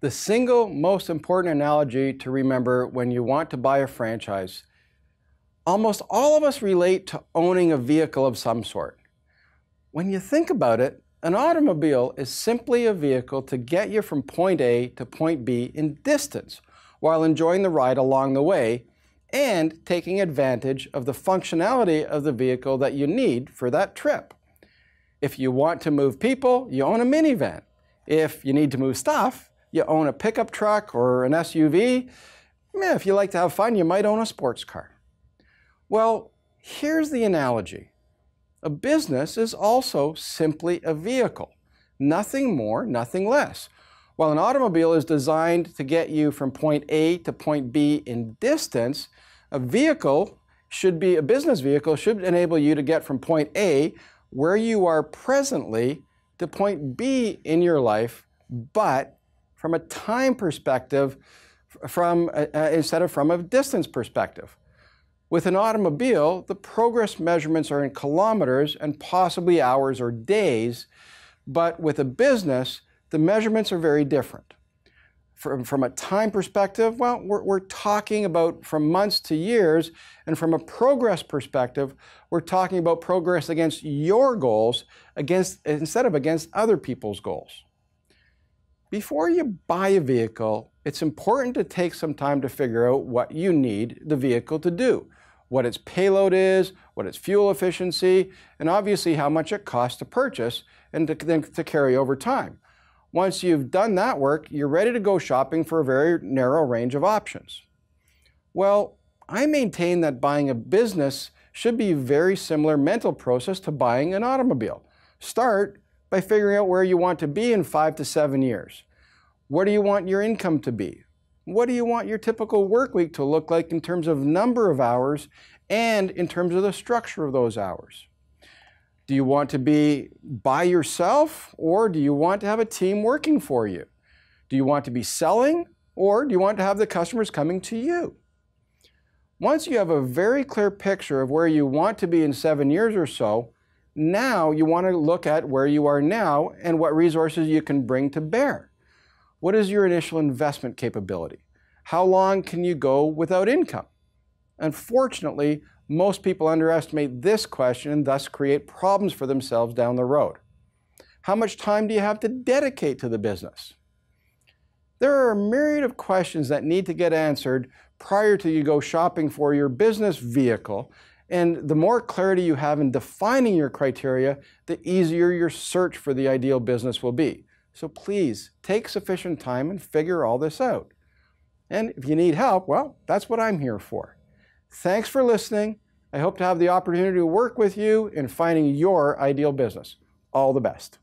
The single most important analogy to remember when you want to buy a franchise, almost all of us relate to owning a vehicle of some sort. When you think about it, an automobile is simply a vehicle to get you from point A to point B in distance while enjoying the ride along the way and taking advantage of the functionality of the vehicle that you need for that trip. If you want to move people, you own a minivan. If you need to move stuff, you own a pickup truck or an SUV. If you like to have fun, you might own a sports car. Well, here's the analogy. A business is also simply a vehicle. Nothing more, nothing less. While an automobile is designed to get you from point A to point B in distance, a business vehicle should enable you to get from point A, where you are presently, to point B in your life, but from a time perspective, instead of from a distance perspective. With an automobile, the progress measurements are in kilometers and possibly hours or days, but with a business, the measurements are very different. From a time perspective, well, we're talking about from months to years, and from a progress perspective, we're talking about progress against your goals instead of against other people's goals. Before you buy a vehicle, it's important to take some time to figure out what you need the vehicle to do, what its payload is, what its fuel efficiency, and obviously how much it costs to purchase and to carry over time. Once you've done that work, you're ready to go shopping for a very narrow range of options. Well, I maintain that buying a business should be a very similar mental process to buying an automobile. Start by figuring out where you want to be in 5 to 7 years. What do you want your income to be? What do you want your typical work week to look like in terms of number of hours and in terms of the structure of those hours? Do you want to be by yourself, or do you want to have a team working for you? Do you want to be selling, or do you want to have the customers coming to you? Once you have a very clear picture of where you want to be in 7 years or so, now you want to look at where you are now and what resources you can bring to bear. What is your initial investment capability? How long can you go without income? Unfortunately, most people underestimate this question and thus create problems for themselves down the road. How much time do you have to dedicate to the business? There are a myriad of questions that need to get answered prior to you go shopping for your business vehicle, and the more clarity you have in defining your criteria, the easier your search for the ideal business will be. So please, take sufficient time and figure all this out. And if you need help, well, that's what I'm here for. Thanks for listening. I hope to have the opportunity to work with you in finding your ideal business. All the best.